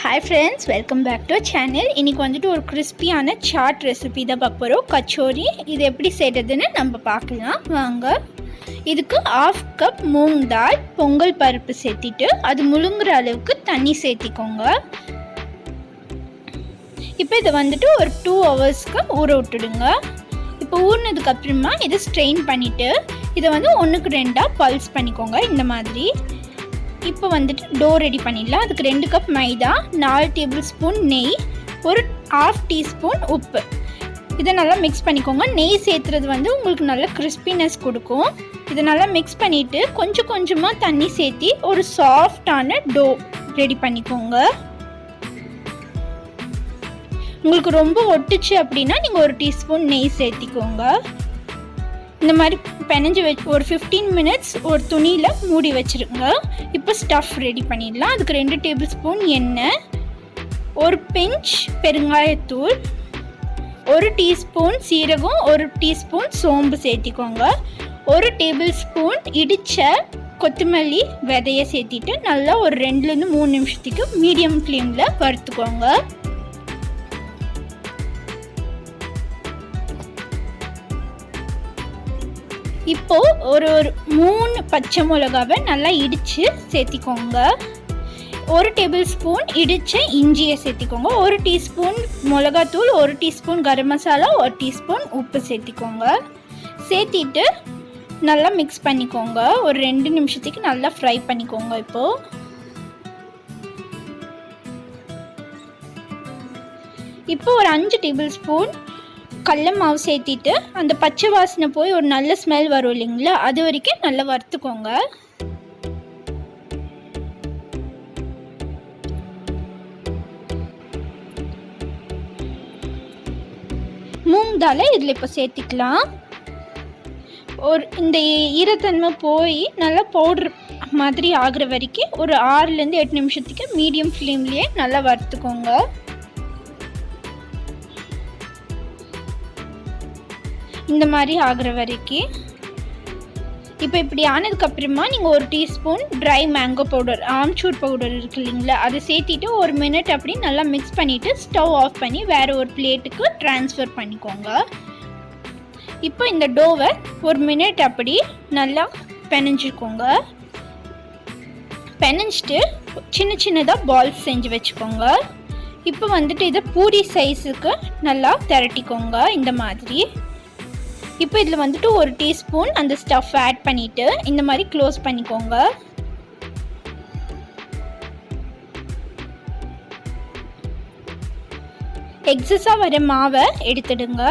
Hi friends, welcome back to our channel. இன்னைக்கு வந்துட்டு ஒரு கிறிஸ்பியான சாட் ரெசிபி தான் பார்க்க போறோம். கச்சோரி. இது எப்படி செய்யறதுன்னு நம்ம பார்க்கலாம். வாங்க. இதுக்கு 1/2 கப் மூங் தால் பொங்கல் பருப்பு சேர்த்திட்டு அது முழுங்குற அளவுக்கு தண்ணி சேர்த்திக்கோங்க. இப்போ இதை வந்துட்டு ஒரு 2 ஹவர்ஸ்க்கு ஊற விட்டுடுங்க. இப்போ ஊறினதுக்கு அப்புறமா இதை ஸ்ட்ரெயின் பண்ணிட்டு இதை வந்து 1க்கு 2 பல்ஸ் பண்ணிக்கோங்க இந்த மாதிரி. இப்போ வந்துட்டு டோ ரெடி பண்ணிடலாம். அதுக்கு 2 கப் மைதா, 4 டேபிள் ஸ்பூன் நெய், ஒரு 1/2 டீஸ்பூன் உப்பு, இதை நல்லா மிக்ஸ் பண்ணிக்கோங்க. நெய் சேர்த்துறது வந்து உங்களுக்கு நல்ல கிறிஸ்பினஸ் கொடுக்கும். இதை நல்லா மிக்ஸ் பண்ணிவிட்டு கொஞ்சம் கொஞ்சமாக தண்ணி சேர்த்தி ஒரு சாஃப்டான டோ ரெடி பண்ணிக்கோங்க. உங்களுக்கு ரொம்ப ஒட்டுச்சு அப்படின்னா நீங்கள் ஒரு டீஸ்பூன் நெய் சேர்த்திக்கோங்க. இந்த மாதிரி பெனஞ்சு ஒரு 15 மினிட்ஸ் ஒரு துணியில் மூடி வச்சுருங்க. இப்போ ஸ்டஃப் ரெடி பண்ணிடலாம். அதுக்கு 2 டேபிள் ஸ்பூன் எண்ணெய், ஒரு பிஞ்ச் பெருங்காயத்தூள், 1 டீஸ்பூன் சீரகம், 1 டீஸ்பூன் சோம்பு சேர்த்திக்கோங்க. 1 டேபிள் ஸ்பூன் இடித்த கொத்தமல்லி விதையை சேர்த்திட்டு நல்லா ஒரு 2லேருந்து 3 நிமிஷத்துக்கு மீடியம் ஃப்ளேமில் வறுத்துக்கோங்க. இப்போது ஒரு 3 பச்சை மிளகாவை நல்லா இடித்து சேர்த்திக்கோங்க. 1 டேபிள் ஸ்பூன் இடித்த இஞ்சியை சேர்த்திக்கோங்க. 1 டீஸ்பூன் மிளகாத்தூள், 1 டீஸ்பூன் கரம் மசாலா, 1 டீஸ்பூன் உப்பு சேர்த்திக்கோங்க. சேர்த்திட்டு நல்லா மிக்ஸ் பண்ணிக்கோங்க. ஒரு 2 நிமிஷத்துக்கு நல்லா ஃப்ரை பண்ணிக்கோங்க. இப்போ ஒரு 5 டேபிள் ஸ்பூன் கடல மாவு சேர்த்திட்டு அந்த பச்சை வாசனை போய் ஒரு நல்ல ஸ்மெல் வரும் இல்லைங்களா, அது வரைக்கும் நல்லா வறுத்துக்கோங்க. மூங் தாலை இதில் இப்போ சேர்த்திக்கலாம். இந்த ஈரத்தன்மை போய் நல்லா பவுடர் மாதிரி ஆகிற வரைக்கும் ஒரு 6லேருந்து 8 நிமிஷத்துக்கு மீடியம் ஃப்ளேம்லேயே நல்லா வறுத்துக்கோங்க. இந்த மாதிரி ஆகிற வரைக்கும். இப்போ இப்படி ஆனதுக்கப்புறமா நீங்கள் 1 teaspoon try mango powder, amchur powder இருக்கு இல்லைங்களா, அதை சேர்த்திட்டு 1 மினிட் அப்படி நல்லா மிக்ஸ் பண்ணிவிட்டு ஸ்டவ் ஆஃப் பண்ணி வேறு ஒரு பிளேட்டுக்கு ட்ரான்ஸ்ஃபர் பண்ணிக்கோங்க. இப்போ இந்த டோவை 1 மினிட் அப்படி நல்லா பெனஞ்சிக்கோங்க. பெனஞ்சிட்டு சின்ன சின்னதாக பால்ஸ் செஞ்சு வச்சுக்கோங்க. இப்போ வந்துட்டு இதை பூரி சைஸுக்கு நல்லா திரட்டிக்கோங்க இந்த மாதிரி. இப்போ இதில் வந்துட்டு 1 டீஸ்பூன் அந்த ஸ்டஃப் ஆட் பண்ணிவிட்டு இந்த மாதிரி க்ளோஸ் பண்ணிக்கோங்க. எக்ஸஸாக வர மாவை எடுத்துடுங்க.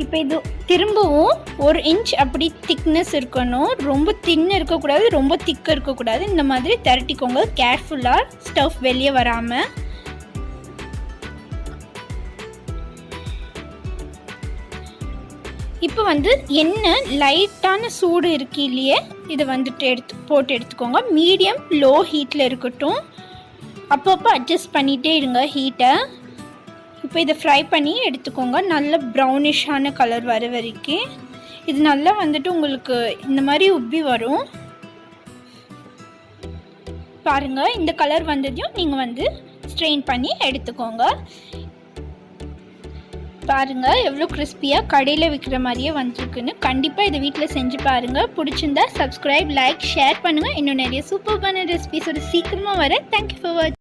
இப்போ இது திரும்பவும் 1 இன்ச் அப்படி திக்னஸ் இருக்கணும். ரொம்ப தின்னு இருக்கக்கூடாது, ரொம்ப திக்காக இருக்கக்கூடாது. இந்த மாதிரி திரட்டிக்கோங்க கேர்ஃபுல்லாக, ஸ்டஃப் வெளியே வராமல். இப்போ வந்து எண்ணெய் லைட்டான சூடு இருக்கு இல்லையே, இதை வந்துட்டு போட்டு எடுத்துக்கோங்க. மீடியம் லோ ஹீட்டில் இருக்கட்டும். அப்பப்போ அட்ஜஸ்ட் பண்ணிகிட்டே இருங்க ஹீட்டை. இப்போ இதை ஃப்ரை பண்ணி எடுத்துக்கோங்க. நல்ல ப்ரௌனிஷான கலர் வர வரைக்கும். இது நல்லா வந்துட்டு உங்களுக்கு இந்த மாதிரி உப்பி வரும் பாருங்கள். இந்த கலர் வந்ததையும் நீங்கள் வந்து ஸ்ட்ரெயின் பண்ணி எடுத்துக்கோங்க. பாருங்கள் எவ்வளோ கிறிஸ்பியாக கடையில் விற்கிற மாதிரியே வந்துருக்குன்னு. கண்டிப்பாக இதை வீட்டில் செஞ்சு பாருங்கள். பிடிச்சிருந்தா சப்ஸ்கிரைப், லைக், ஷேர் பண்ணுங்கள். இன்னும் நிறைய சூப்பர்பான ரெசிபிஸோட சீக்கிரமாக வர. தேங்க்யூ ஃபார் வாட்சிங்.